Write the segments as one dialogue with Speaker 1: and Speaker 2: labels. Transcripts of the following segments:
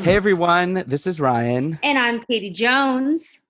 Speaker 1: Hey everyone, this is Ryan.
Speaker 2: And I'm Katie Jones.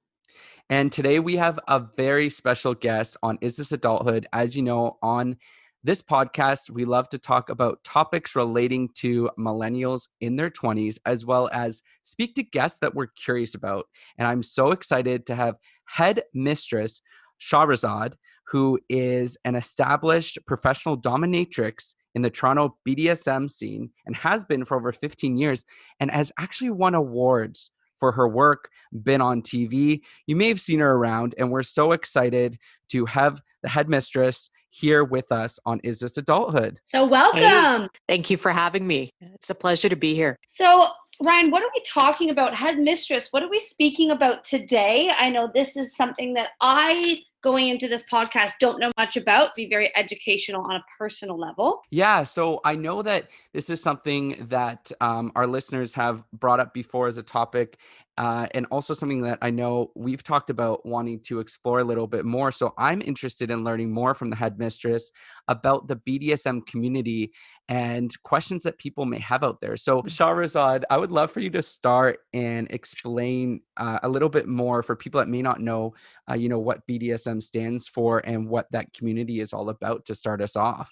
Speaker 1: And today we have a very special guest on Is This Adulthood? As you know, on this podcast, we love to talk about topics relating to millennials in their 20s, as well as speak to guests that we're curious about. And I'm so excited to have Headmistress Shahrazad, who is an established professional dominatrix in the Toronto BDSM scene and has been for over 15 years and has actually won awards for her work, been on TV. You may have seen her around, and we're so excited to have the headmistress here with us on Is This Adulthood?
Speaker 2: So welcome.
Speaker 3: Hey, thank you for having me. It's a pleasure to be here.
Speaker 2: So Ryan, what are we talking about? Headmistress, what are we speaking about today? I know this is something that I, going into this podcast, don't know much about. Be very educational on a personal level.
Speaker 1: Yeah, so I know that this is something that our listeners have brought up before as a topic, and also something that I know we've talked about wanting to explore a little bit more. So I'm interested in learning more from the headmistress about the BDSM community and questions that people may have out there. So Shahrazad, I would love for you to start and explain a little bit more for people that may not know, what BDSM stands for and what that community is all about to start us off.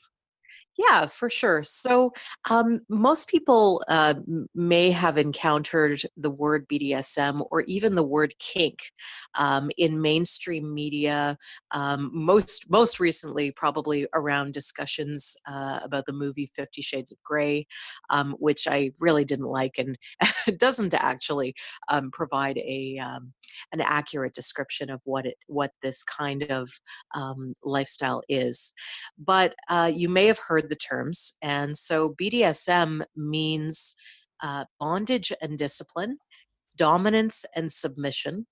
Speaker 3: Yeah, for sure. So most people may have encountered the word BDSM or even the word kink in mainstream media. Most recently, probably around discussions about the movie 50 Shades of Grey, which I really didn't like, and it doesn't actually provide an accurate description of what this kind of lifestyle is. But you may have heard the terms. And so BDSM means bondage and discipline, dominance and submission,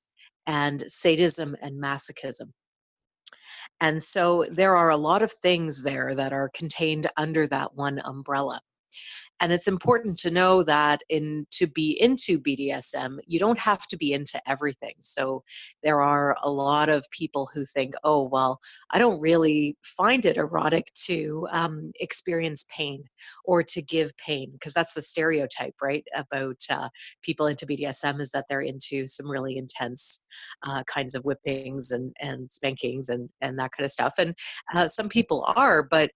Speaker 3: and sadism and masochism. And so there are a lot of things there that are contained under that one umbrella. And it's important to know that to be into BDSM, you don't have to be into everything. So there are a lot of people who think, oh, well, I don't really find it erotic to experience pain or to give pain, because that's the stereotype, right, about people into BDSM, is that they're into some really intense kinds of whippings and spankings and that kind of stuff. And some people are, but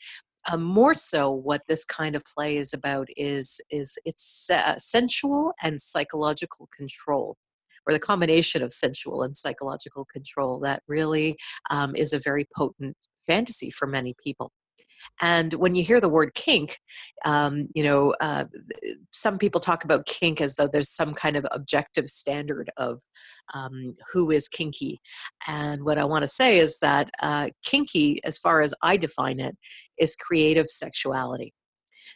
Speaker 3: more so, what this kind of play is about is it's sensual and psychological control, or the combination of sensual and psychological control that really is a very potent fantasy for many people. And when you hear the word kink, some people talk about kink as though there's some kind of objective standard of who is kinky. And what I want to say is that kinky, as far as I define it, is creative sexuality.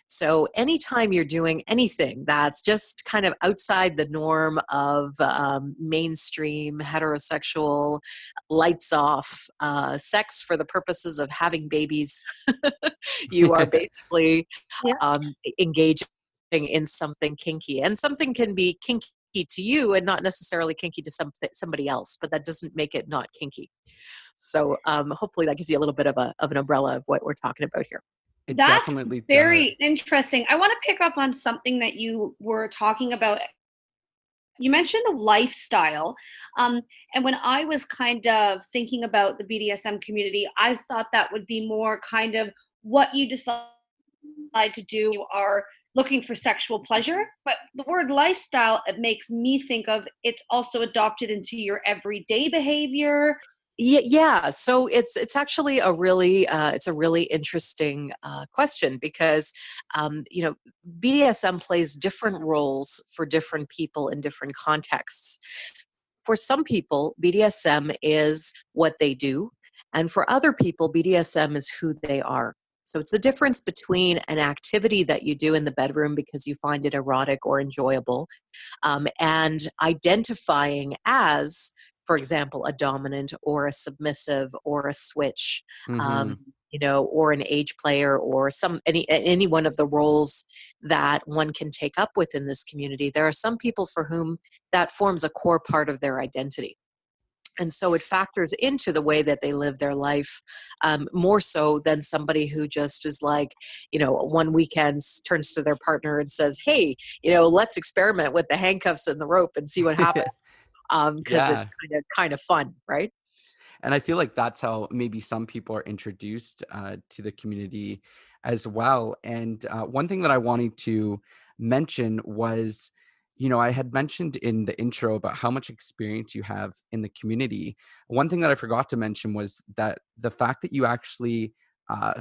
Speaker 3: So anytime you're doing anything that's just kind of outside the norm of mainstream heterosexual lights off sex for the purposes of having babies, you are basically
Speaker 2: Yeah.
Speaker 3: engaging in something kinky. And something can be kinky to you and not necessarily kinky to somebody else, but that doesn't make it not kinky. So hopefully that gives you a little bit of an umbrella of what we're talking about here.
Speaker 1: It
Speaker 2: That's
Speaker 1: definitely does.
Speaker 2: very interesting. I want to pick up on something that you were talking about. You mentioned the lifestyle. And when I was kind of thinking about the BDSM community, I thought that would be more kind of what you decide to do. You are looking for sexual pleasure, but the word lifestyle, it makes me think of it's also adopted into your everyday behavior.
Speaker 3: Yeah. So it's actually a really interesting question, because BDSM plays different roles for different people in different contexts. For some people, BDSM is what they do, and for other people, BDSM is who they are. So it's the difference between an activity that you do in the bedroom because you find it erotic or enjoyable, and identifying as, for example, a dominant or a submissive or a switch,
Speaker 1: Mm-hmm.
Speaker 3: or an age player, or any one of the roles that one can take up within this community. There are some people for whom that forms a core part of their identity. And so it factors into the way that they live their life, more so than somebody who just is like, one weekend turns to their partner and says, hey, let's experiment with the handcuffs and the rope and see what happens. Because it's
Speaker 1: Yeah.
Speaker 3: kind of fun, right?
Speaker 1: And I feel like that's how maybe some people are introduced to the community as well. And one thing that I wanted to mention was, I had mentioned in the intro about how much experience you have in the community. One thing that I forgot to mention was that the fact that you actually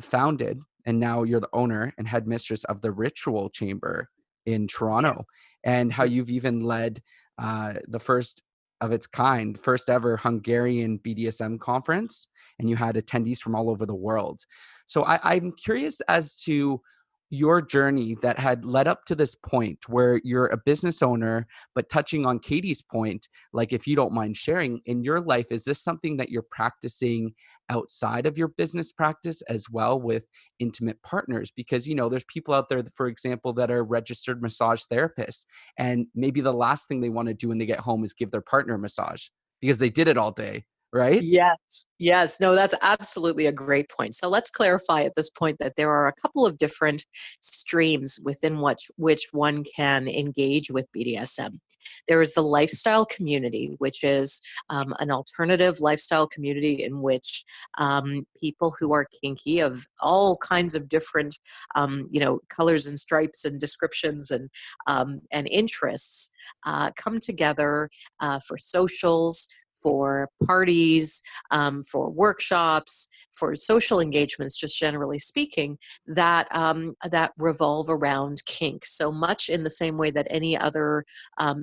Speaker 1: founded, and now you're the owner and headmistress of the Ritual Chamber in
Speaker 3: Yeah.
Speaker 1: Toronto, and how
Speaker 3: Yeah.
Speaker 1: you've even led the first of its kind, first ever Hungarian BDSM conference, and you had attendees from all over the world. So I'm curious as to your journey that had led up to this point where you're a business owner, but touching on Katie's point, like if you don't mind sharing in your life, is this something that you're practicing outside of your business practice as well with intimate partners? Because, there's people out there, for example, that are registered massage therapists, and maybe the last thing they want to do when they get home is give their partner a massage because they did it all day, right?
Speaker 3: Yes, yes. No, that's absolutely a great point. So let's clarify at this point that there are a couple of different streams within which one can engage with BDSM. There is the lifestyle community, which is an alternative lifestyle community in which people who are kinky of all kinds of different, colors and stripes and descriptions and interests come together for socials, for parties, for workshops, for social engagements, just generally speaking, that revolve around kink. So much in the same way that any other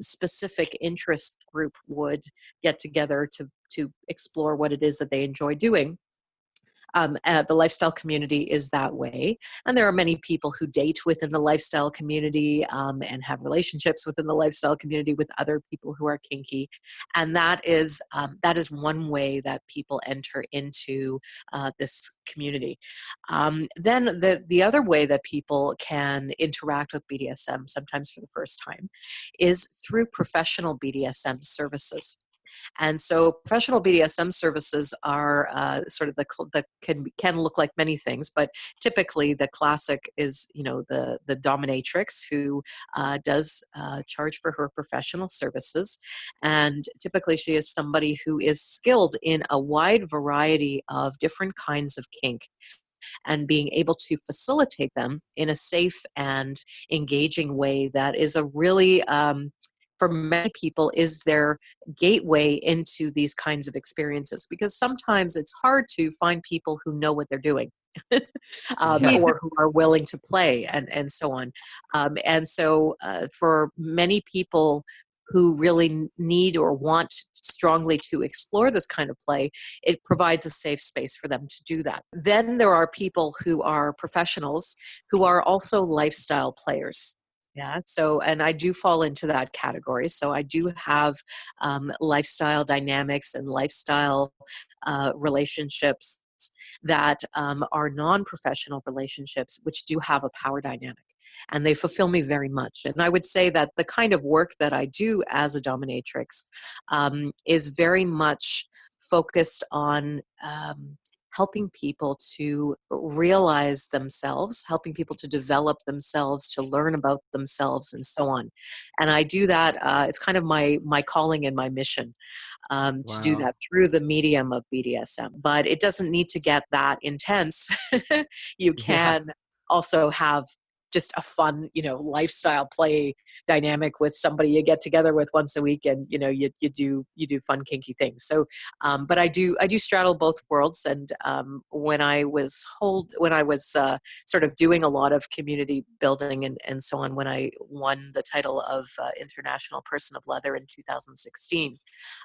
Speaker 3: specific interest group would get together to explore what it is that they enjoy doing. The lifestyle community is that way. And there are many people who date within the lifestyle community and have relationships within the lifestyle community with other people who are kinky. And that is one way that people enter into this community. Then the other way that people can interact with BDSM, sometimes for the first time, is through professional BDSM services. And so professional BDSM services are sort of the can look like many things, but typically the classic is the dominatrix who does charge for her professional services, and typically she is somebody who is skilled in a wide variety of different kinds of kink and being able to facilitate them in a safe and engaging way that is a really for many people is their gateway into these kinds of experiences, because sometimes it's hard to find people who know what they're doing.
Speaker 1: Yeah.
Speaker 3: Or who are willing to play and so on. And so for many people who really need or want strongly to explore this kind of play, it provides a safe space for them to do that. Then there are people who are professionals who are also lifestyle players. Yeah, so, and I do fall into that category. So I do have lifestyle dynamics and lifestyle relationships that are non-professional relationships, which do have a power dynamic. And they fulfill me very much. And I would say that the kind of work that I do as a dominatrix is very much focused on helping people to realize themselves, helping people to develop themselves, to learn about themselves, and so on. And I do that. It's kind of my calling and my mission to do
Speaker 1: Wow.
Speaker 3: that through the medium of BDSM. But it doesn't need to get that intense. You
Speaker 1: Yeah.
Speaker 3: can also have just a fun, lifestyle play dynamic with somebody you get together with once a week, and you do fun kinky things. So, but I do straddle both worlds. And when I was sort of doing a lot of community building and so on, when I won the title of International Person of Leather in 2016.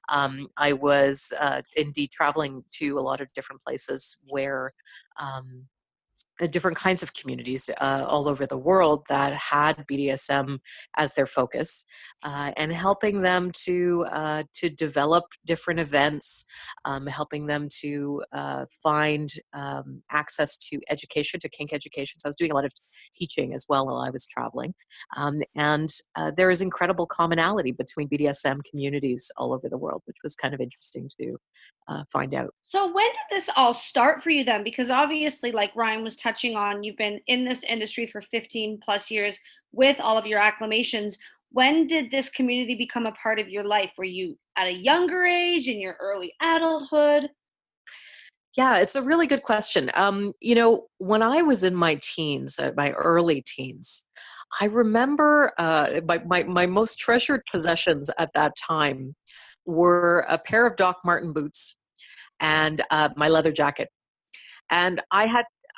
Speaker 3: I was indeed traveling to a lot of different places where different kinds of communities all over the world that had BDSM as their focus, and helping them to develop different events, helping them to find access to education, to kink education. So I was doing a lot of teaching as well while I was traveling, and there is incredible commonality between BDSM communities all over the world, which was kind of interesting to find out.
Speaker 2: So when did this all start for you then? Because obviously, like Ryan was touching on, you've been in this industry for 15 plus years with all of your acclamations. When did this community become a part of your life? Were you at a younger age, in your early adulthood?
Speaker 3: Yeah, it's a really good question. When I was in my teens, my early teens, I remember my most treasured possessions at that time were a pair of Doc Marten boots and my leather jacket. And I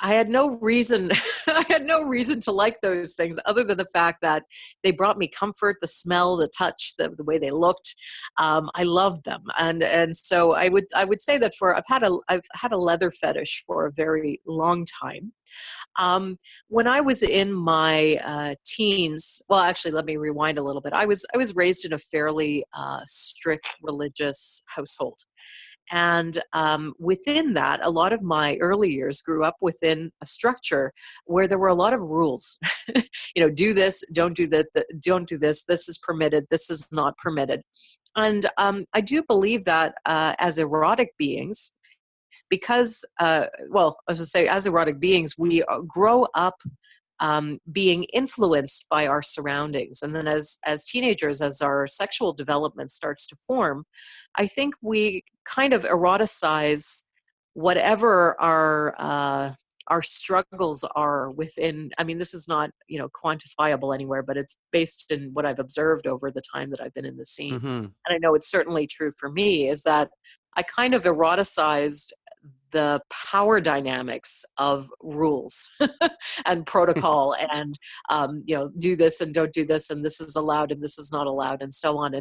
Speaker 3: had no reason I had no reason to like those things other than the fact that they brought me comfort, the smell, the touch, the way they looked. I loved them, and so I would say that I've had a leather fetish for a very long time. When I was in my teens, well, actually, let me rewind a little bit. I was raised in a fairly strict religious household. And within that, a lot of my early years grew up within a structure where there were a lot of rules. Do this, don't do that, don't do this. This is permitted. This is not permitted. And I do believe that as erotic beings, because, well, I was going to say, as erotic beings, we grow up being influenced by our surroundings. And then as teenagers, as our sexual development starts to form, I think we kind of eroticize whatever our struggles are within. I mean, this is not, quantifiable anywhere, but it's based in what I've observed over the time that I've been in the scene.
Speaker 1: Mm-hmm.
Speaker 3: And I know it's certainly true for me, is that I kind of eroticized the power dynamics of rules and protocol, and do this and don't do this, and this is allowed and this is not allowed, and so on.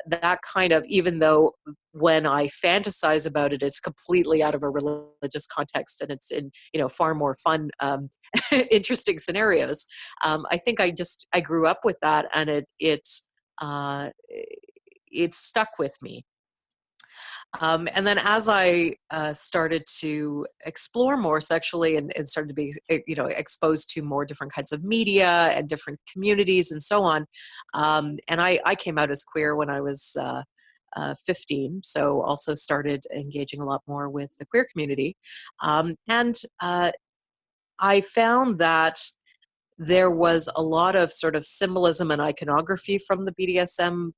Speaker 3: That kind of, even though when I fantasize about it, it's completely out of a religious context, and it's in far more fun, interesting scenarios. I think I grew up with that, and uh, it stuck with me. And then as I started to explore more sexually, and started to be, exposed to more different kinds of media and different communities and so on, and I came out as queer when I was 15, so also started engaging a lot more with the queer community. And I found that there was a lot of sort of symbolism and iconography from the BDSM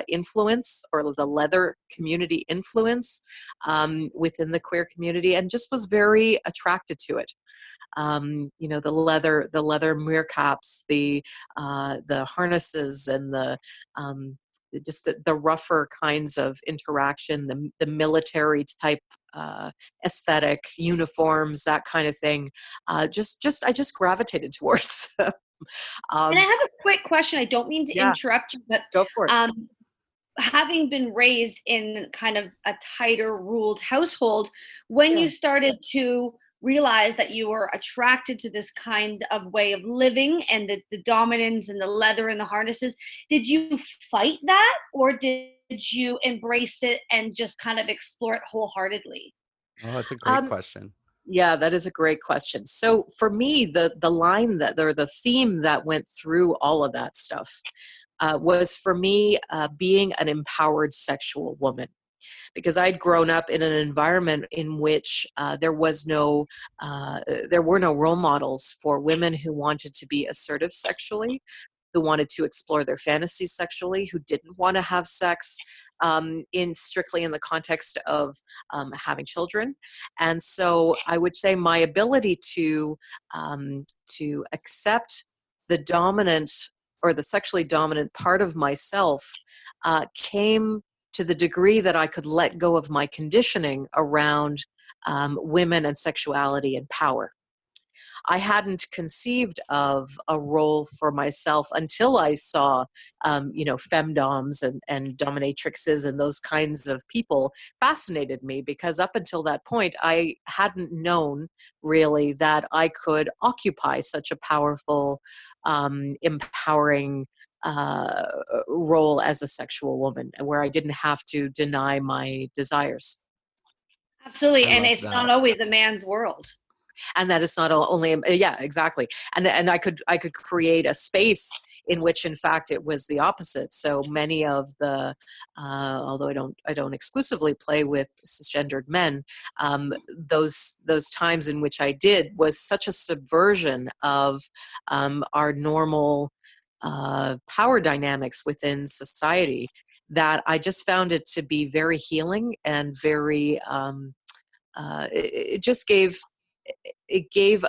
Speaker 3: influence, or the leather community influence, within the queer community, and just was very attracted to it. The leather mirror caps, the harnesses, and um, just the rougher kinds of interaction, the military type aesthetic, uniforms, that kind of thing. I just gravitated towards them.
Speaker 2: And I
Speaker 3: um,
Speaker 2: have a quick question. I don't mean to
Speaker 3: yeah,
Speaker 2: interrupt you, but
Speaker 3: go for it.
Speaker 2: having been raised in kind of a tighter ruled household, when
Speaker 3: Yeah.
Speaker 2: you started to realize that you were attracted to this kind of way of living and the dominance and the leather and the harnesses, did you fight that, or did you embrace it and just kind of explore it wholeheartedly?
Speaker 1: Oh, that's a great
Speaker 3: Um,
Speaker 1: question.
Speaker 3: Yeah, that is a great question. So for me, the line that, or the theme that went through all of that stuff, was for me being an empowered sexual woman, because I'd grown up in an environment in which there were no role models for women who wanted to be assertive sexually, who wanted to explore their fantasies sexually, who didn't want to have sex in strictly in the context of having children. And so I would say my ability to accept the dominant, or the sexually dominant part of myself, came to the degree that I could let go of my conditioning around women and sexuality and power. I hadn't conceived of a role for myself until I saw, femdoms and dominatrixes and those kinds of people fascinated me, because up until that point, I hadn't known really that I could occupy such a powerful, empowering role as a sexual woman, where I didn't have to deny my desires.
Speaker 2: Absolutely.
Speaker 1: I
Speaker 2: And
Speaker 1: love
Speaker 2: it's not
Speaker 1: that.
Speaker 2: always a man's world.
Speaker 3: And that is not only, yeah, exactly. And I could create a space in which, in fact, it was the opposite. So many of the, although I don't exclusively play with cisgendered men, those times in which I did was such a subversion of our normal power dynamics within society, that I just found it to be very healing and very, it just gave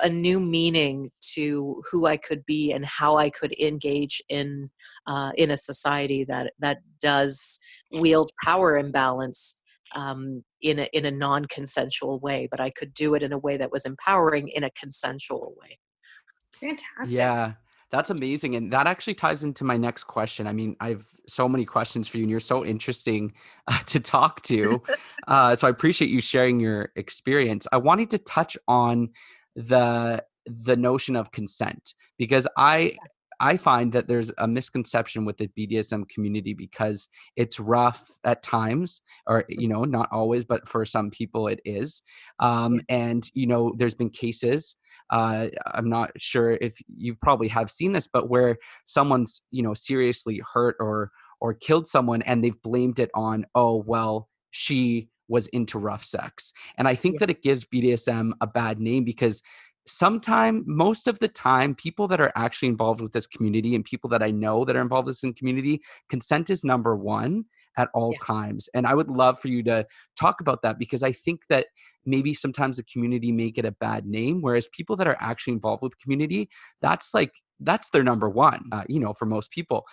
Speaker 3: a new meaning to who I could be and how I could engage in a society that does wield power imbalance, in a non-consensual way, but I could do it in a way that was empowering in a consensual way.
Speaker 2: Fantastic.
Speaker 1: Yeah, that's amazing. And that actually ties into my next question. I mean, I've so many questions for you, and you're so interesting to talk to. So I appreciate you sharing your experience. I wanted to touch on the notion of consent, because I find that there's a misconception with the BDSM community because it's rough at times, or not always, but for some people it is.
Speaker 3: Yeah.
Speaker 1: And there's been cases, I'm not sure if you probably have seen this, but where someone's, seriously hurt or killed someone, and they've blamed it on, oh, well, she was into rough sex. And I think
Speaker 3: Yeah.
Speaker 1: that it gives BDSM a bad name, because most of the time, people that are actually involved with this community, and people that I know that are involved with this community, consent is number one at all
Speaker 3: Yeah.
Speaker 1: times. And I would love for you to talk about that, because I think that maybe sometimes the community may get a bad name, whereas people that are actually involved with community, that's their number one, for most people.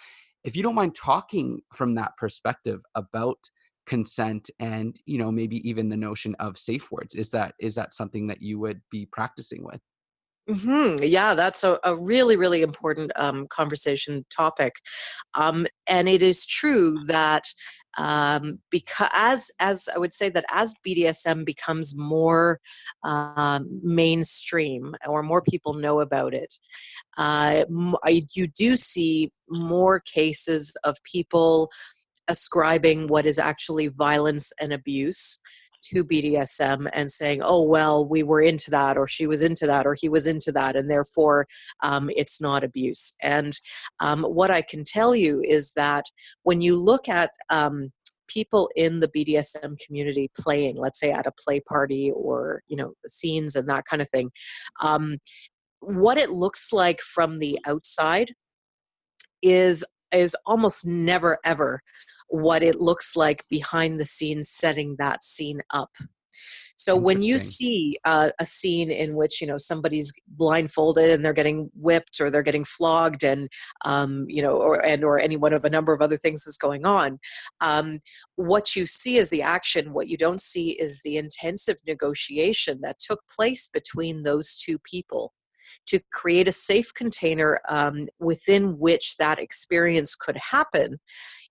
Speaker 1: If you don't mind talking from that perspective about consent, and maybe even the notion of safe words, is that something that you would be practicing with?
Speaker 3: Yeah, that's a really, really important conversation topic. And it is true that, because as I would say that as BDSM becomes more mainstream, or more people know about it, you do see more cases of people ascribing what is actually violence and abuse to BDSM, and saying, oh, well, we were into that, or she was into that, or he was into that, and therefore it's not abuse. And what I can tell you is that when you look at people in the BDSM community playing, let's say at a play party, or, scenes and that kind of thing, what it looks like from the outside is almost never ever what it looks like behind the scenes setting that scene up. So when you
Speaker 1: Interesting.
Speaker 3: see a scene in which somebody's blindfolded and they're getting whipped, or they're getting flogged, and or any one of a number of other things is going on, what you see is the action. What you don't see is the intensive negotiation that took place between those two people to create a safe container within which that experience could happen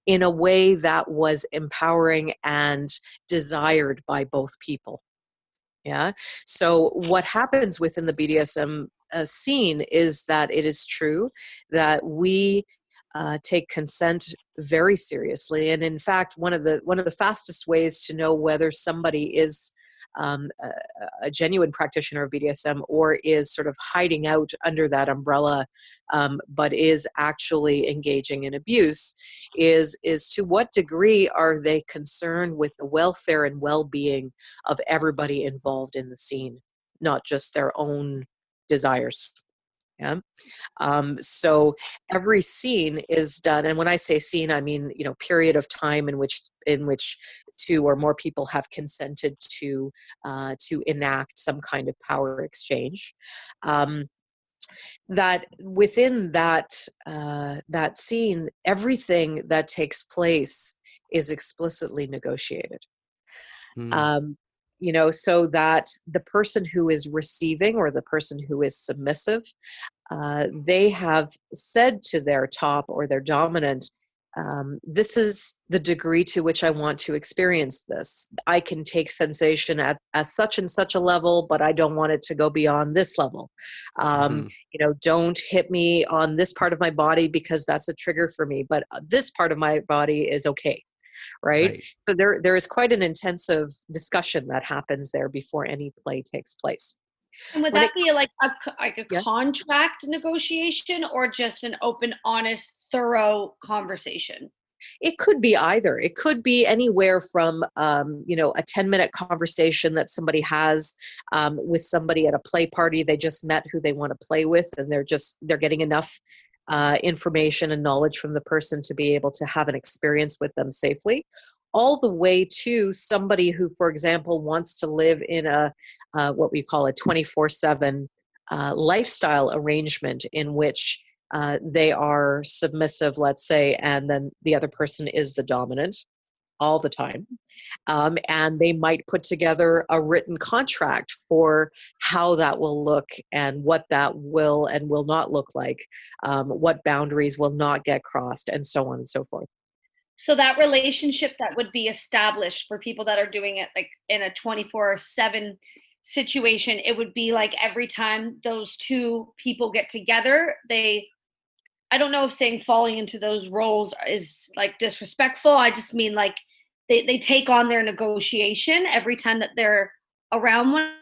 Speaker 3: in a way that was empowering and desired by both people. Yeah. So what happens within the BDSM scene is that it is true that we take consent very seriously, and in fact, one of the fastest ways to know whether somebody is a genuine practitioner of BDSM, or is sort of hiding out under that umbrella, but is actually engaging in abuse, is to what degree are they concerned with the welfare and well-being of everybody involved in the scene, not just their own desires. Yeah. So every scene is done, and when I say scene, I mean period of time in which two or more people have consented to enact some kind of power exchange. That within that scene, everything that takes place is explicitly negotiated.
Speaker 1: Hmm.
Speaker 3: Um, so that the person who is receiving or the person who is submissive, they have said to their top or their dominant, this is the degree to which I want to experience this. I can take sensation at such and such a level, but I don't want it to go beyond this level.
Speaker 1: Mhm.
Speaker 3: Don't hit me on this part of my body because that's a trigger for me, but this part of my body is okay. Right.
Speaker 1: Right.
Speaker 3: So there is quite an intensive discussion that happens there before any play takes place.
Speaker 2: And would
Speaker 3: When it
Speaker 2: that be like a
Speaker 3: Yeah.
Speaker 2: contract negotiation or just an open, honest, thorough conversation?
Speaker 3: It could be either. It could be anywhere from, a 10-minute conversation that somebody has with somebody at a play party they just met who they want to play with, and they're getting enough information and knowledge from the person to be able to have an experience with them safely, all the way to somebody who, for example, wants to live in what we call a 24/7 lifestyle arrangement in which they are submissive, let's say, and then the other person is the dominant all the time. And they might put together a written contract for how that will look and what that will and will not look like, what boundaries will not get crossed, and so on and so forth.
Speaker 2: So that relationship that would be established for people that are doing it like in a 24/7 situation, it would be like every time those two people get together, I don't know if saying falling into those roles is like disrespectful. I just mean like they take on their negotiation every time that they're around one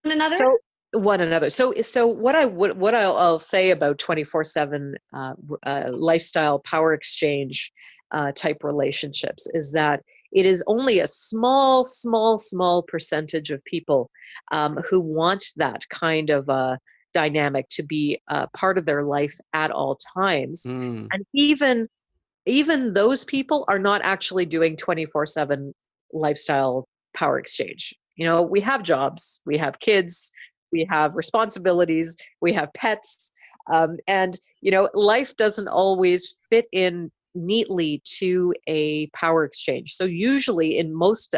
Speaker 2: another.
Speaker 3: So one another. So what I'll say about 24/7 lifestyle power exchange type relationships is that it is only a small percentage of people who want that kind of dynamic to be part of their life at all times,
Speaker 1: Mm.
Speaker 3: and even those people are not actually doing 24/7 lifestyle power exchange. We have jobs, we have kids, we have responsibilities, we have pets, and life doesn't always fit in neatly to a power exchange. So usually in most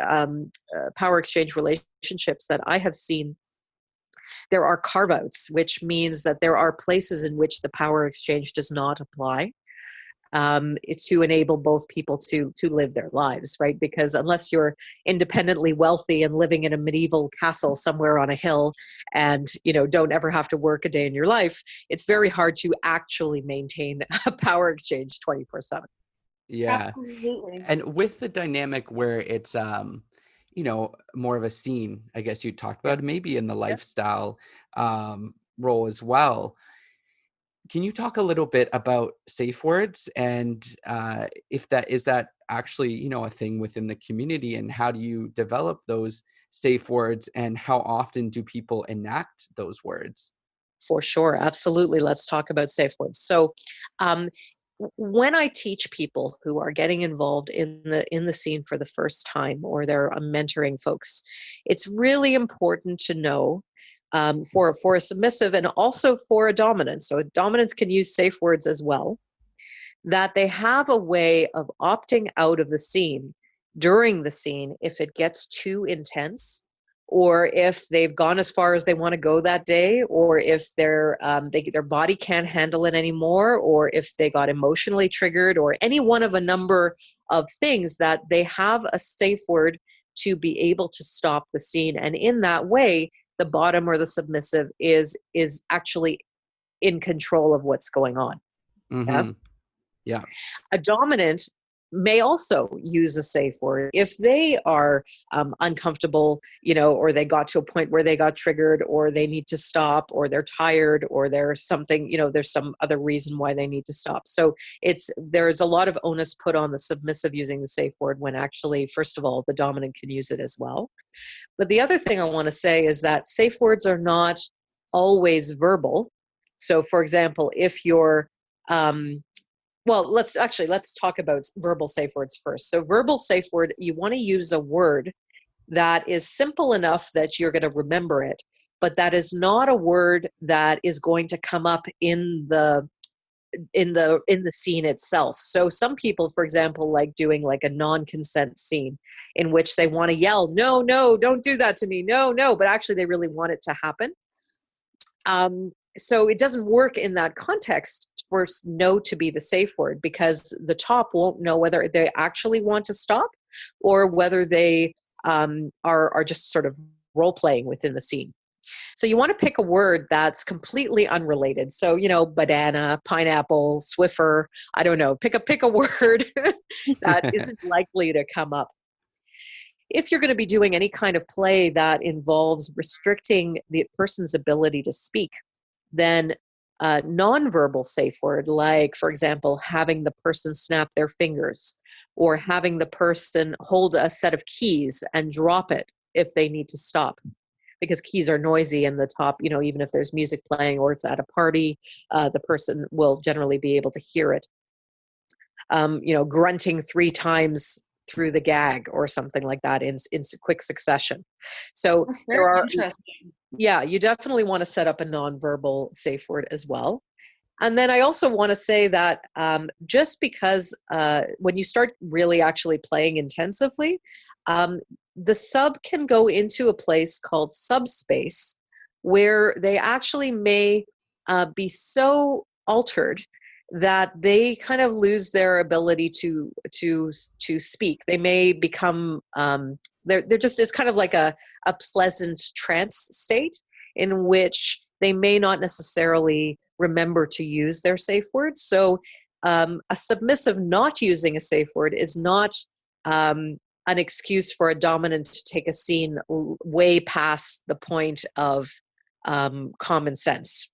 Speaker 3: power exchange relationships that I have seen, there are carve outs, which means that there are places in which the power exchange does not apply, to enable both people to live their lives, right? Because unless you're independently wealthy and living in a medieval castle somewhere on a hill, and don't ever have to work a day in your life, it's very hard to actually maintain a power exchange 24/7.
Speaker 1: Yeah.
Speaker 2: Absolutely.
Speaker 1: And with the dynamic where it's more of a scene, I guess you talked
Speaker 3: Yeah,
Speaker 1: about maybe in the
Speaker 3: yeah,
Speaker 1: lifestyle role as well. Can you talk a little bit about safe words and if that actually, a thing within the community, and how do you develop those safe words and how often do people enact those words?
Speaker 3: for sure, absolutely. Let's talk about safe words. So, um, when I teach people who are getting involved in the scene for the first time, or they're mentoring folks, it's really important to know, for a submissive and also for a dominant. So dominants can use safe words as well, that they have a way of opting out of the scene during the scene if it gets too intense, or if they've gone as far as they want to go that day, or if their body can't handle it anymore, or if they got emotionally triggered, or any one of a number of things, that they have a safe word to be able to stop the scene. And in that way, the bottom or the submissive is actually in control of what's going on. Yeah.
Speaker 1: Mm-hmm. Yeah.
Speaker 3: A dominant may also use a safe word if they are uncomfortable, or they got to a point where they got triggered, or they need to stop, or they're tired, or there's something, there's some other reason why they need to stop. So there's a lot of onus put on the submissive using the safe word, when actually, first of all, the dominant can use it as well. But the other thing I want to say is that safe words are not always verbal. So, for example, if you're well, let's talk about verbal safe words first. So verbal safe word, you want to use a word that is simple enough that you're going to remember it, but that is not a word that is going to come up in the in the scene itself. So some people, for example, like doing like a non-consent scene in which they want to yell, no, no, don't do that to me, no, no, but actually they really want it to happen. So it doesn't work in that context for no to be the safe word, because the top won't know whether they actually want to stop or whether they are just sort of role playing within the scene. So you want to pick a word that's completely unrelated. So, banana, pineapple, Swiffer, I don't know, pick a word that isn't likely to come up. If you're going to be doing any kind of play that involves restricting the person's ability to speak, then a nonverbal safe word, like, for example, having the person snap their fingers or having the person hold a set of keys and drop it if they need to stop, because keys are noisy and the top, even if there's music playing or it's at a party, the person will generally be able to hear it. Grunting 3 times through the gag or something like that in quick succession. So there are,
Speaker 2: interesting.
Speaker 3: yeah, you definitely want to set up a nonverbal safe word as well. And then I also want to say that just because when you start really actually playing intensively, the sub can go into a place called subspace, where they actually may be so altered that they kind of lose their ability to speak. They may become they're just, it's kind of like a pleasant trance state in which they may not necessarily remember to use their safe word. So a submissive not using a safe word is not an excuse for a dominant to take a scene way past the point of common sense.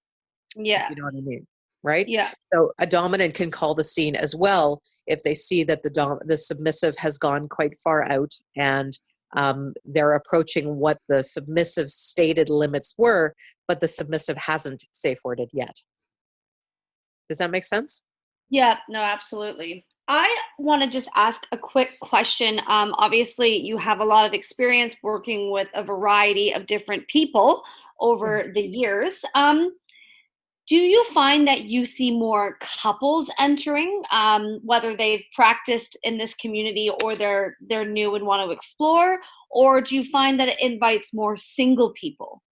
Speaker 2: Yeah.
Speaker 3: You know what I mean? Right?
Speaker 2: Yeah.
Speaker 3: So a dominant can call the scene as well if they see that the submissive has gone quite far out and they're approaching what the submissive stated limits were, but the submissive hasn't safe worded yet. Does that make sense?
Speaker 2: Yeah, no, absolutely. I want to just ask a quick question. Obviously, you have a lot of experience working with a variety of different people over the years. Do you find that you see more couples entering, whether they've practiced in this community or they're new and want to explore, or do you find that it invites more single people?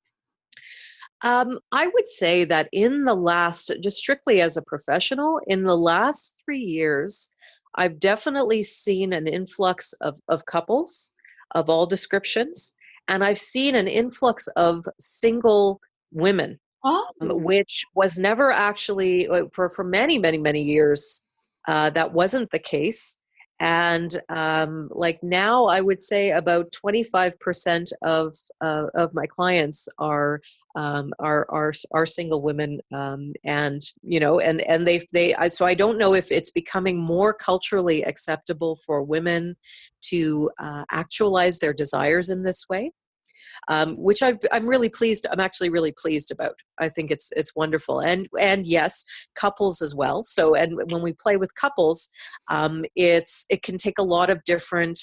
Speaker 3: I would say that in the last, just strictly as a professional, in the last 3 years, I've definitely seen an influx of couples of all descriptions, and I've seen an influx of single women,
Speaker 2: Oh,
Speaker 3: which was never actually, for many, many, many years, that wasn't the case. And like now, I would say about 25% of my clients are single women, and so I don't know if it's becoming more culturally acceptable for women to actualize their desires in this way, which I'm really pleased. I'm actually really pleased about. I think it's wonderful, and yes, couples as well. So, and when we play with couples, it can take a lot of different.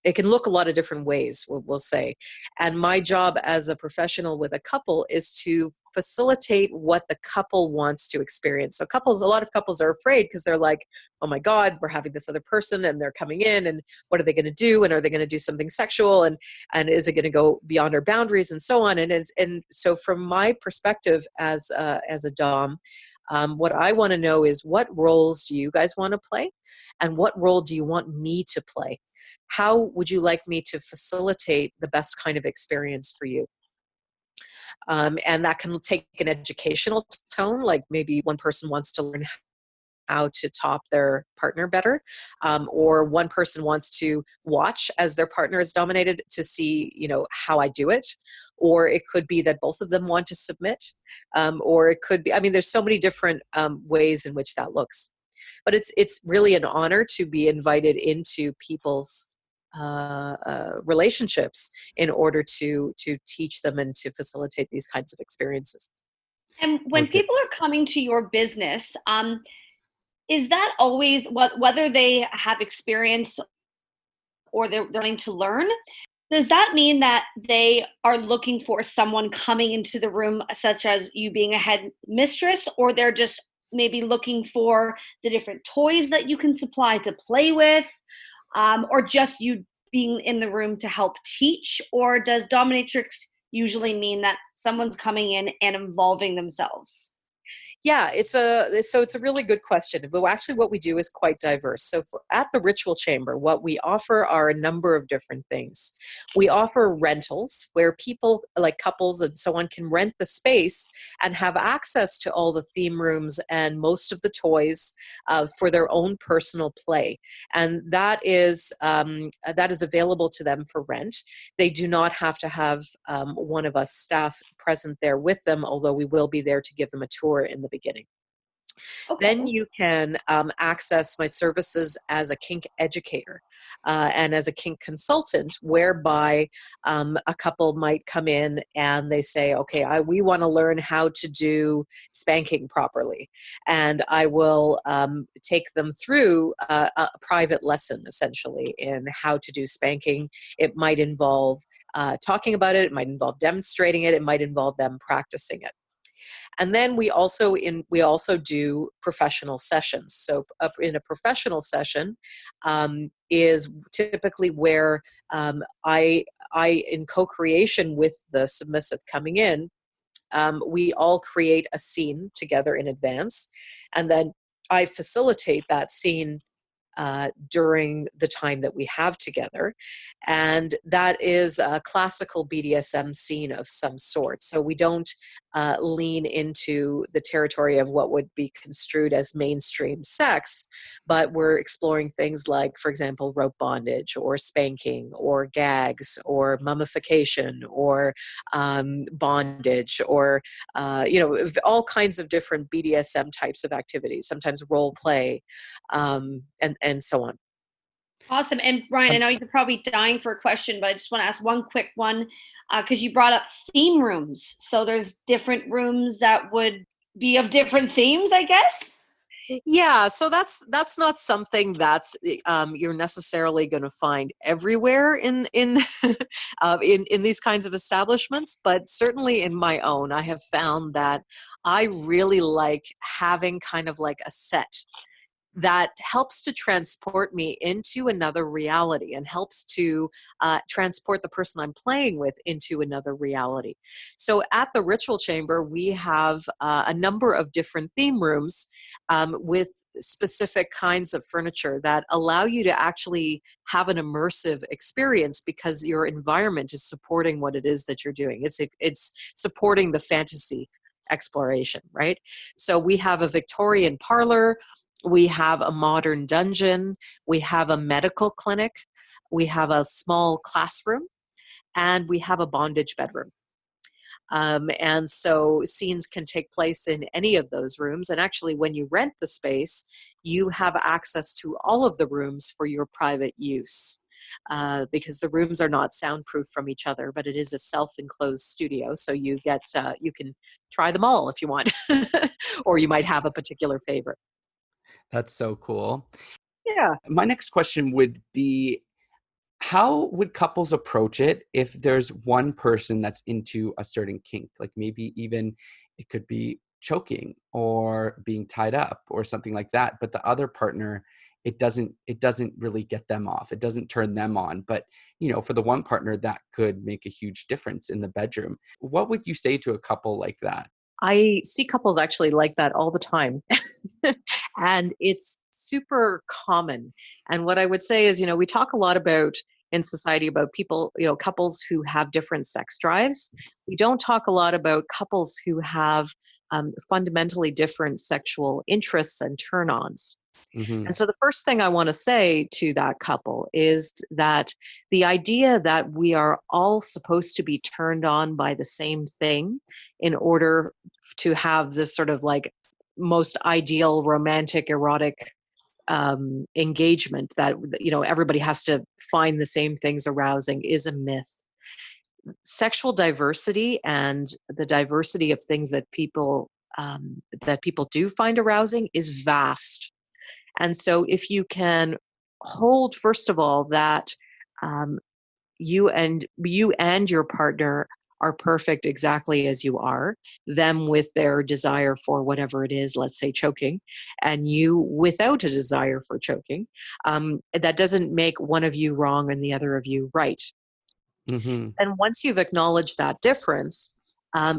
Speaker 3: It can look a lot of different ways, we'll say. And my job as a professional with a couple is to facilitate what the couple wants to experience. So a lot of couples are afraid because they're like, oh my God, we're having this other person and they're coming in, and what are they going to do? And are they going to do something sexual? And is it going to go beyond our boundaries and so on? And so from my perspective as a Dom, what I want to know is, what roles do you guys want to play? And what role do you want me to play? How would you like me to facilitate the best kind of experience for you? And that can take an educational tone, like maybe one person wants to learn how to top their partner better, or one person wants to watch as their partner is dominated to see, how I do it, or it could be that both of them want to submit, or it could be, there's so many different ways in which that looks. But it's really an honor to be invited into people's relationships in order to teach them and to facilitate these kinds of experiences.
Speaker 2: and when
Speaker 1: Okay.
Speaker 2: people are coming to your business, is that always whether they have experience or they're learning to learn? Does that mean that they are looking for someone coming into the room, such as you being a head mistress, or they're just maybe looking for the different toys that you can supply to play with, or just you being in the room to help teach? Or does dominatrix usually mean that someone's coming in and involving themselves?
Speaker 3: Yeah, it's a really good question. But actually, what we do is quite diverse. So at the Ritual Chamber, what we offer are a number of different things. We offer rentals where people, like couples and so on, can rent the space and have access to all the theme rooms and most of the toys for their own personal play, and that is available to them for rent. They do not have to have one of us staff present there with them, although we will be there to give them a tour in the beginning. Then
Speaker 2: Okay.
Speaker 3: you can access my services as a kink educator and as a kink consultant, whereby a couple might come in and they say, okay, we want to learn how to do spanking properly. And I will take them through a private lesson, essentially, in how to do spanking. It might involve talking about it, it might involve demonstrating it, it might involve them practicing it. And then we also do professional sessions. So in a professional session is typically where I in co-creation with the submissive coming in, we all create a scene together in advance, and then I facilitate that scene during the time that we have together. And that is a classical BDSM scene of some sort. So we don't lean into the territory of what would be construed as mainstream sex, but we're exploring things like, for example, rope bondage or spanking or gags or mummification or bondage or, all kinds of different BDSM types of activities, sometimes role play, and so on.
Speaker 2: Awesome. And Ryan, I
Speaker 1: Um,
Speaker 2: know you're probably dying for a question, but I just want to ask one quick one, because you brought up theme rooms. So there's different rooms that would be of different themes, I guess.
Speaker 3: Yeah, so that's not something that's you're necessarily going to find everywhere in these kinds of establishments, but certainly in my own, I have found that I really like having kind of like a set that helps to transport me into another reality and helps to transport the person I'm playing with into another reality. So at the Ritual Chamber, we have a number of different theme rooms with specific kinds of furniture that allow you to actually have an immersive experience because your environment is supporting what it is that you're doing. It's supporting the fantasy exploration, right? So we have a Victorian parlor, we have a modern dungeon, we have a medical clinic, we have a small classroom, and we have a bondage bedroom. And so scenes can take place in any of those rooms. And actually, when you rent the space, you have access to all of the rooms for your private use. Because the rooms are not soundproof from each other, but it is a self-enclosed studio, so you can try them all if you want, or you might have a particular favorite.
Speaker 1: that's so cool.
Speaker 3: Yeah.
Speaker 1: My next question would be, how would couples approach it if there's one person that's into a certain kink? Like maybe even it could be choking or being tied up or something like that, but the other partner, it doesn't really get them off. It doesn't turn them on. But for the one partner, that could make a huge difference in the bedroom. What would you say to a couple like that?
Speaker 3: I see couples actually like that all the time. And it's super common. And what I would say is, we talk a lot about in society about people, couples who have different sex drives. We don't talk a lot about couples who have fundamentally different sexual interests and turn ons.
Speaker 1: Hmm.
Speaker 3: And so the first thing I want to say to that couple is that the idea that we are all supposed to be turned on by the same thing in order to have this sort of like most ideal romantic erotic engagement, that everybody has to find the same things arousing, is a myth. Sexual diversity and the diversity of things that people do find arousing is vast. And so if you can hold, first of all, that um, you and your partner are perfect exactly as you are, them with their desire for whatever it is, let's say choking, and you without a desire for choking, that doesn't make one of you wrong and the other of you right.
Speaker 1: Mm-hmm.
Speaker 3: And once you've acknowledged that difference,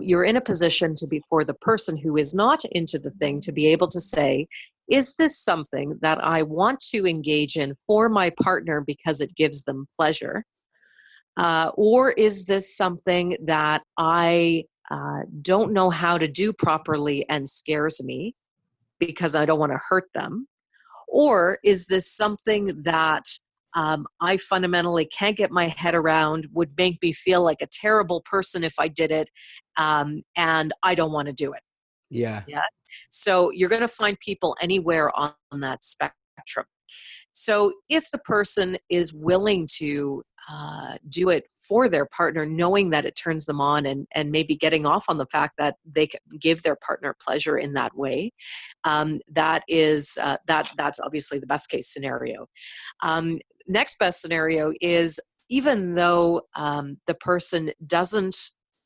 Speaker 3: you're in a position to be, for the person who is not into the thing, to be able to say, is this something that I want to engage in for my partner because it gives them pleasure? Or is this something that I don't know how to do properly and scares me because I don't want to hurt them? Or is this something that I fundamentally can't get my head around, would make me feel like a terrible person if I did it, and I don't want to do it?
Speaker 1: Yeah.
Speaker 3: Yeah. So you're going to find people anywhere on that spectrum. So if the person is willing to do it for their partner, knowing that it turns them on, and maybe getting off on the fact that they can give their partner pleasure in that way, that's obviously the best case scenario. Next best scenario is, even though the person doesn't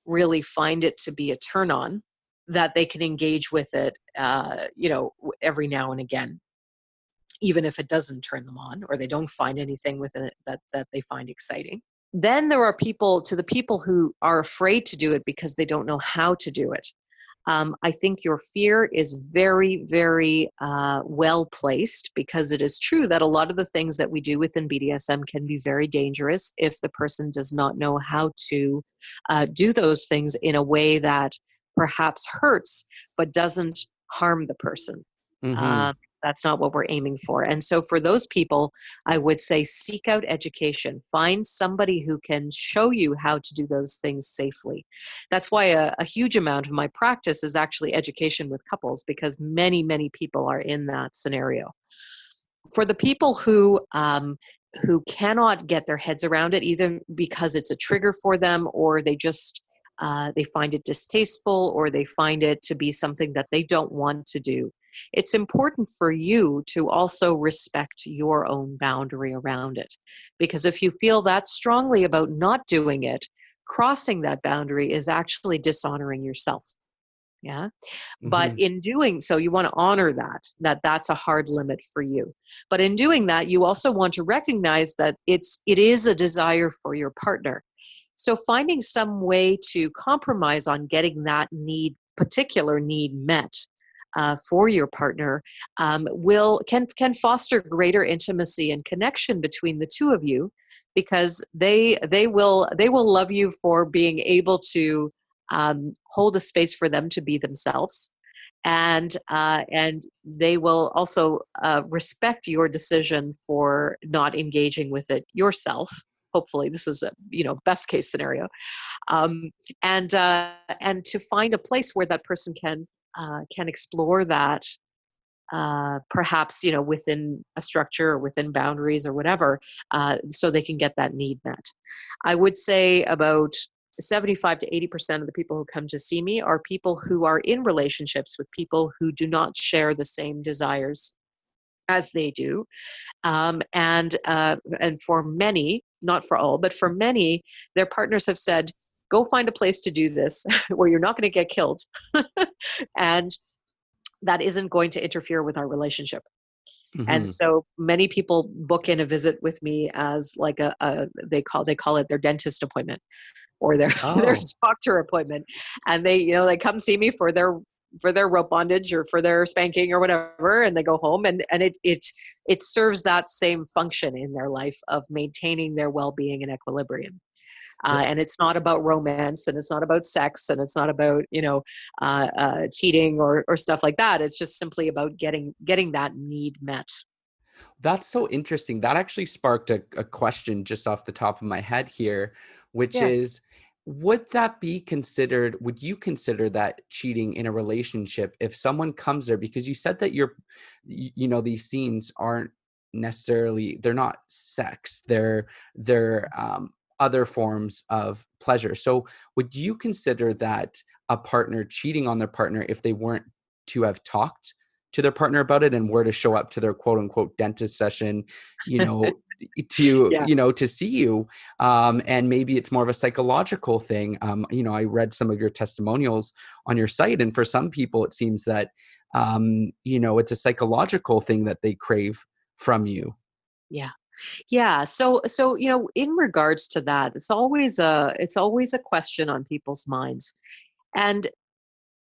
Speaker 3: really find it to be a turn on, that they can engage with it, every now and again, even if it doesn't turn them on or they don't find anything within it that they find exciting. Then there are the people who are afraid to do it because they don't know how to do it. I think your fear is very, very well placed, because it is true that a lot of the things that we do within BDSM can be very dangerous if the person does not know how to do those things in a way that perhaps hurts but doesn't harm the person.
Speaker 1: Mm-hmm.
Speaker 3: Uh, that's not what we're aiming for. And so for those people, I would say seek out education. Find somebody who can show you how to do those things safely. That's why a huge amount of my practice is actually education with couples, because many, many people are in that scenario. For the people who cannot get their heads around it, either because it's a trigger for them, or they just they find it distasteful, or they find it to be something that they don't want to do, it's important for you to also respect your own boundary around it. Because if you feel that strongly about not doing it, crossing that boundary is actually dishonoring yourself. Yeah. But
Speaker 1: Mm-hmm.
Speaker 3: in doing so, you want to honor that's a hard limit for you. But in doing that, you also want to recognize that it is a desire for your partner. So finding some way to compromise on getting that particular need met for your partner, can foster greater intimacy and connection between the two of you, because they will love you for being able to hold a space for them to be themselves, and they will also respect your decision for not engaging with it yourself. Hopefully, this is a best case scenario, um, and to find a place where that person can explore that, perhaps within a structure or within boundaries or whatever, so they can get that need met. I would say about 75 to 80% of the people who come to see me are people who are in relationships with people who do not share the same desires as they do. And for many, not for all, but for many, their partners have said, go find a place to do this where you're not going to get killed. And that isn't going to interfere with our relationship. And
Speaker 1: Mm-hmm.
Speaker 3: so many people book in a visit with me as like they call it their dentist appointment, or their their
Speaker 1: Oh,
Speaker 3: doctor appointment. And they come see me for their rope bondage or for their spanking or whatever, and they go home, and it serves that same function in their life of maintaining their well-being and equilibrium. And it's not about romance, and it's not about sex, and it's not about cheating or stuff like that. It's just simply about getting that need met.
Speaker 1: that's so interesting. That actually sparked a question just off the top of my head here, which
Speaker 3: Yeah.
Speaker 1: is, would you consider that cheating in a relationship if someone comes there? Because you said that these scenes aren't necessarily, they're not sex, they're other forms of pleasure. So would you consider that a partner cheating on their partner if they weren't to have talked to their partner about it and where to show up to their quote unquote dentist session, you know, to,
Speaker 3: Yeah.
Speaker 1: you know, to see you. And maybe it's more of a psychological thing. You know, I read some of your testimonials on your site, and for some people, it seems that, you know, it's a psychological thing that they crave from you.
Speaker 3: Yeah. Yeah. So, in regards to that, it's always a question on people's minds. And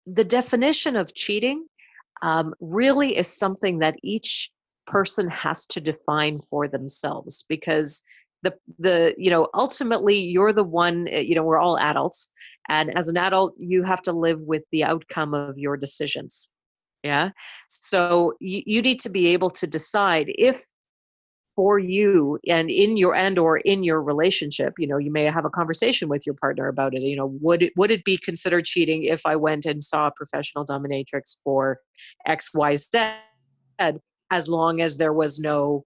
Speaker 3: the definition of cheating really is something that each person has to define for themselves, because ultimately you're the one. We're all adults, and as an adult you have to live with the outcome of your decisions. Yeah. So you need to be able to decide if, for you and or in your relationship, you may have a conversation with your partner about it. Would it be considered cheating if I went and saw a professional dominatrix for XYZ, as long as there was no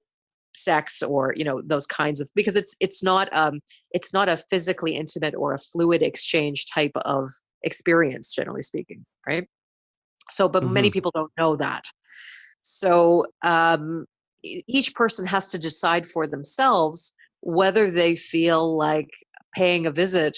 Speaker 3: sex, or those kinds of, because it's not a physically intimate or a fluid exchange type of experience, generally speaking, right? So, but many
Speaker 1: Hmm.
Speaker 3: people don't know that. So each person has to decide for themselves whether they feel like paying a visit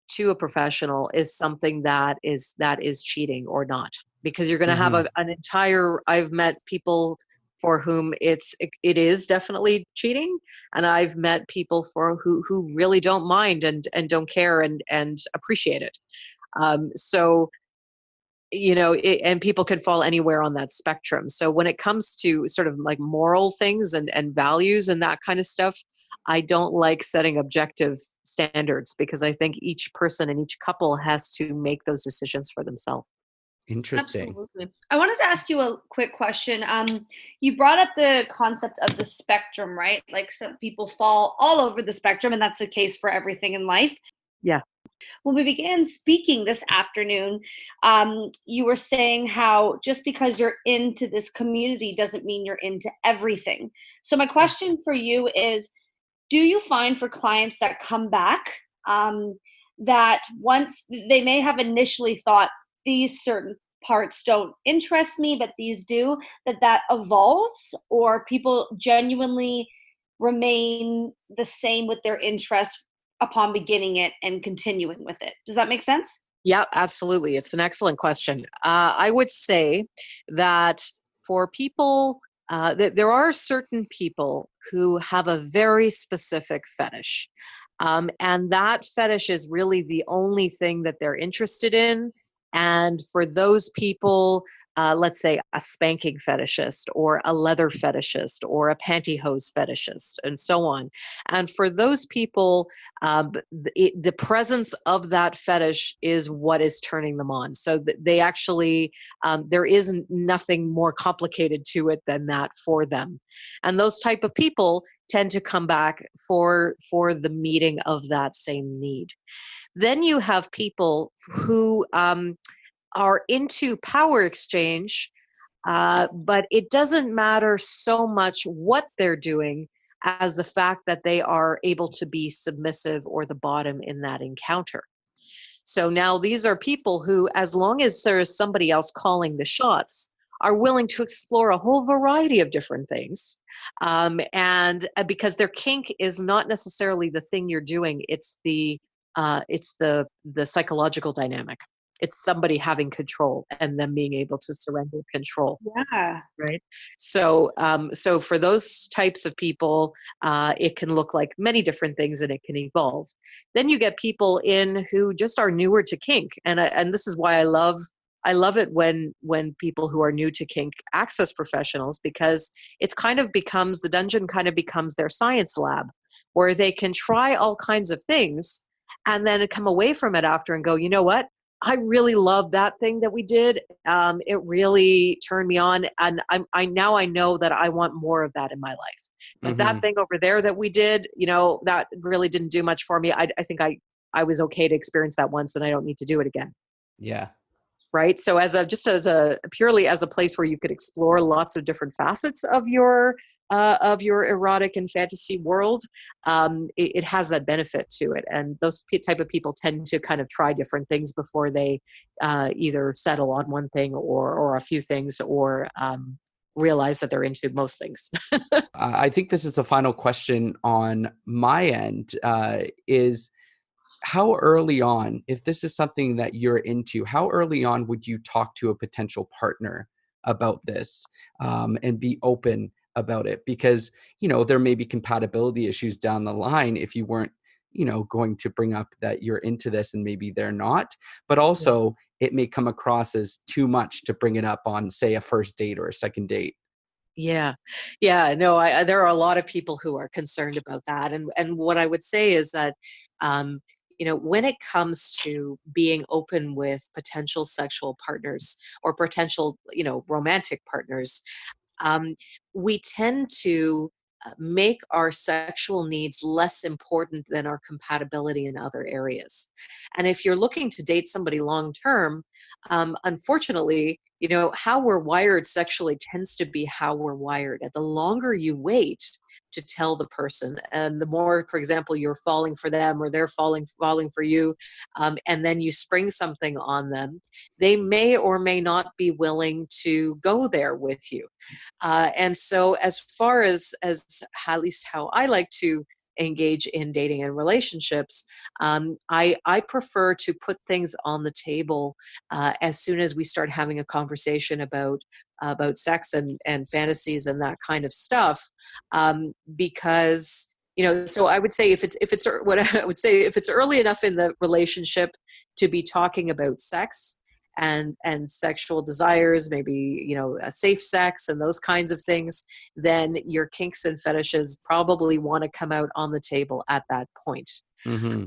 Speaker 3: to a professional is something that is cheating or not. Because you're going to have
Speaker 1: Hmm.
Speaker 3: an entire. I've met people for whom it is definitely cheating, and I've met people for who really don't mind and don't care and appreciate it. So and people can fall anywhere on that spectrum. So when it comes to sort of like moral things and values and that kind of stuff, I don't like setting objective standards, because I think each person and each couple has to make those decisions for themselves.
Speaker 1: Interesting.
Speaker 2: Absolutely. I wanted to ask you a quick question. You brought up the concept of the spectrum, right? Like some people fall all over the spectrum, and that's the case for everything in life.
Speaker 3: Yeah.
Speaker 2: When we began speaking this afternoon, you were saying how just because you're into this community doesn't mean you're into everything. So, my
Speaker 3: Yeah.
Speaker 2: question for you is, do you find for clients that come back, that once they may have initially thought these certain parts don't interest me, but these do, that evolves, or people genuinely remain the same with their interest upon beginning it and continuing with it? Does that make sense?
Speaker 3: Yeah, absolutely. It's an excellent question. I would say that for people, there are certain people who have a very specific fetish. And that fetish is really the only thing that they're interested in. And for those people, let's say a spanking fetishist or a leather fetishist or a pantyhose fetishist and so on. And for those people, the presence of that fetish is what is turning them on. So they actually, there isn't nothing more complicated to it than that for them. And those type of people tend to come back for the meeting of that same need. Then you have people who are into power exchange, but it doesn't matter so much what they're doing as the fact that they are able to be submissive or the bottom in that encounter. So now these are people who, as long as there is somebody else calling the shots, are willing to explore a whole variety of different things. And because their kink is not necessarily the thing you're doing, it's the psychological dynamic. It's somebody having control and them being able to surrender control.
Speaker 2: Yeah.
Speaker 3: Right. So for those types of people, it can look like many different things and it can evolve. Then you get people in who just are newer to kink. And this is why I love it when people who are new to kink access professionals, because the dungeon kind of becomes their science lab, where they can try all kinds of things and then come away from it after and go, you know what? I really love that thing that we did. It really turned me on, and I now I know that I want more of that in my life. But
Speaker 1: Hmm.
Speaker 3: that thing over there that we did, that really didn't do much for me. I think I was okay to experience that once, and I don't need to do it again.
Speaker 1: Yeah.
Speaker 3: Right. So purely as a place where you could explore lots of different facets of your of your erotic and fantasy world, it has that benefit to it. And those type of people tend to kind of try different things before they either settle on one thing or a few things, or realize that they're into most things.
Speaker 1: I think this is the final question on my end, is how early on, if this is something that you're into, how early on would you talk to a potential partner about this, and be open about it? Because, there may be compatibility issues down the line if you weren't, going to bring up that you're into this and maybe they're not. But also, it may come across as too much to bring it up on, say, a first date or a second date.
Speaker 3: Yeah. No, there are a lot of people who are concerned about that. And what I would say is that, um, when it comes to being open with potential sexual partners or potential, romantic partners, um, we tend to make our sexual needs less important than our compatibility in other areas. And if you're looking to date somebody long term, unfortunately, how we're wired sexually tends to be how we're wired. And the longer you wait to tell the person, and the more, for example, you're falling for them or they're falling for you, and then you spring something on them, they may or may not be willing to go there with you. And so, as far as at least how I like to engage in dating and relationships, I prefer to put things on the table as soon as we start having a conversation about sex and fantasies and that kind of stuff, because. So I would say if it's what I would say, if it's early enough in the relationship to be talking about sex and sexual desires, maybe a safe sex and those kinds of things, then your kinks and fetishes probably want to come out on the table at that point.
Speaker 1: Mm-hmm.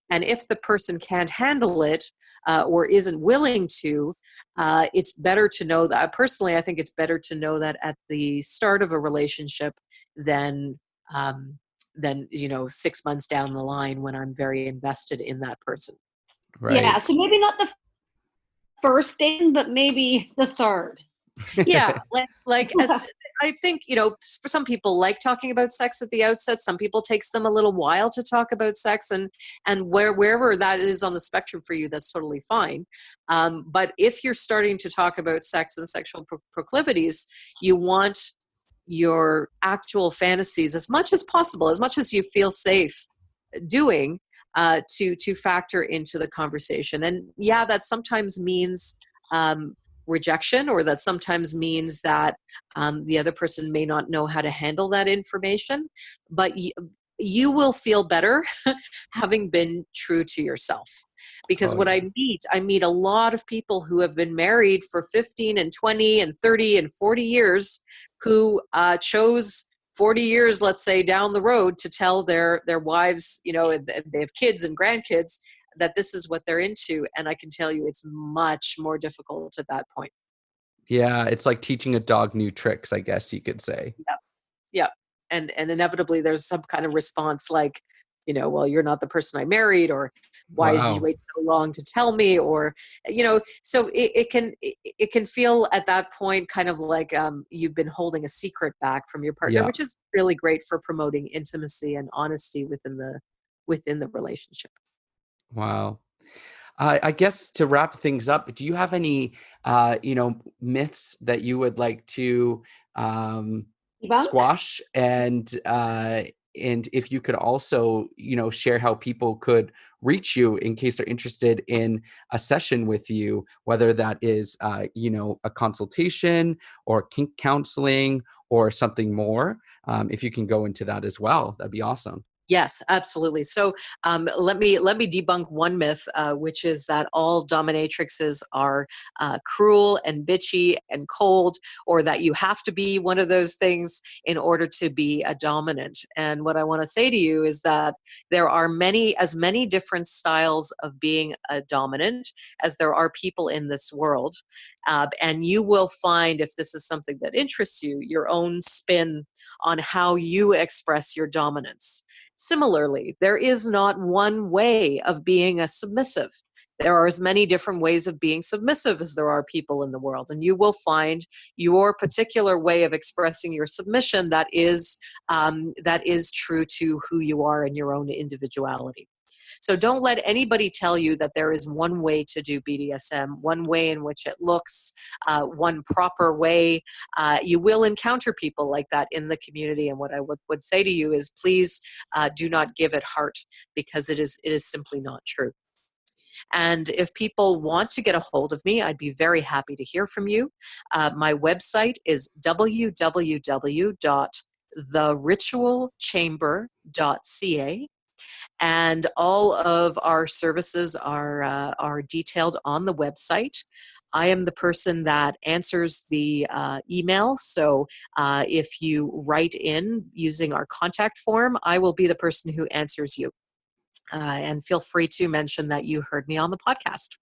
Speaker 3: And if the person can't handle it, or isn't willing to, it's better to know that. Personally, I think it's better to know that at the start of a relationship than 6 months down the line when I'm very invested in that person.
Speaker 1: Right.
Speaker 2: Yeah, so maybe not the first date, but maybe the third.
Speaker 3: Yeah, as I think, for some people like talking about sex at the outset. Some people takes them a little while to talk about sex, and wherever that is on the spectrum for you, that's totally fine. But if you're starting to talk about sex and sexual proclivities, you want your actual fantasies, as much as possible, as much as you feel safe doing, to factor into the conversation. And yeah, that sometimes means rejection, or that sometimes means that the other person may not know how to handle that information, but you will feel better having been true to yourself. Because
Speaker 1: Oh, yeah.
Speaker 3: I meet a lot of people who have been married for 15 and 20 and 30 and 40 years, who chose 40 years, let's say, down the road to tell their wives, they have kids and grandkids, that this is what they're into. And I can tell you it's much more difficult at that point.
Speaker 1: Yeah, it's like teaching a dog new tricks, I guess you could say.
Speaker 3: Yeah. And inevitably there's some kind of response like, well, you're not the person I married, or why did you
Speaker 1: Wow.
Speaker 3: wait so long to tell me? Or, so it can feel at that point kind of like you've been holding a secret back from your partner,
Speaker 1: Yeah.
Speaker 3: which is really great for promoting intimacy and honesty within the relationship.
Speaker 1: Wow. I guess to wrap things up, do you have any, myths that you would like to
Speaker 2: Debunk?
Speaker 1: squash? And if you could also, share how people could reach you in case they're interested in a session with you, whether that is, a consultation or kink counseling or something more. If you can go into that as well, that'd be awesome.
Speaker 3: Yes, absolutely. So let me debunk one myth, which is that all dominatrixes are cruel and bitchy and cold, or that you have to be one of those things in order to be a dominant. And what I want to say to you is that there are as many different styles of being a dominant as there are people in this world. And you will find, if this is something that interests you, your own spin on how you express your dominance. Similarly, there is not one way of being a submissive. There are as many different ways of being submissive as there are people in the world, and you will find your particular way of expressing your submission that is true to who you are and your own individuality. So don't let anybody tell you that there is one way to do BDSM, one way in which it looks, one proper way. You will encounter people like that in the community, and what I would say to you is please do not give it heart, because it is simply not true. And if people want to get a hold of me, I'd be very happy to hear from you. My website is www.theritualchamber.ca. And all of our services are detailed on the website. I am the person that answers the email, so if you write in using our contact form, I will be the person who answers you. And feel free to mention that you heard me on the podcast.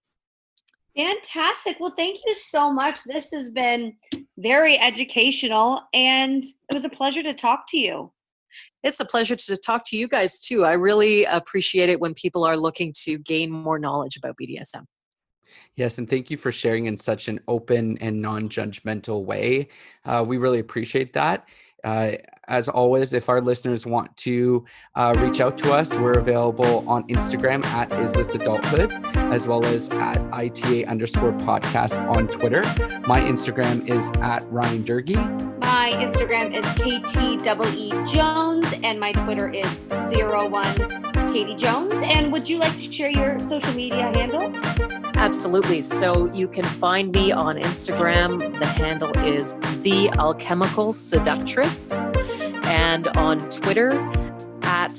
Speaker 2: Fantastic. Well, thank you so much. This has been very educational, and it was a pleasure to talk to you.
Speaker 3: It's a pleasure to talk to you guys too. I really appreciate it when people are looking to gain more knowledge about BDSM.
Speaker 1: Yes, and thank you for sharing in such an open and non-judgmental way. We really appreciate that. As always, if our listeners want to reach out to us, we're available on Instagram at Is This Adulthood, as well as at ITA_podcast on Twitter. My Instagram is at Ryan Durgy.
Speaker 2: My Instagram is KTEE Jones, and my Twitter is 01Katie Jones. And would you like to share your social media handle?
Speaker 3: Absolutely. So you can find me on Instagram. The handle is The Alchemical Seductress. And on Twitter at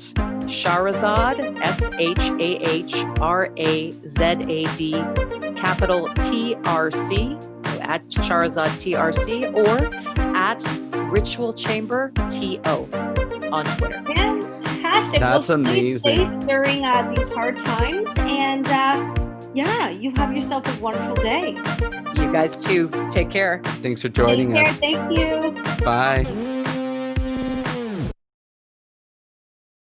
Speaker 3: Shahrazad, SHAHRAZAD, capital TRC. So at Shahrazad TRC, or at Ritual Chamber TO on Twitter.
Speaker 2: Fantastic.
Speaker 1: That's amazing.
Speaker 2: Stay safe during these hard times, and yeah, you have yourself a wonderful day.
Speaker 3: You guys too. Take care.
Speaker 1: Thanks for joining us.
Speaker 2: Thank you.
Speaker 1: Bye.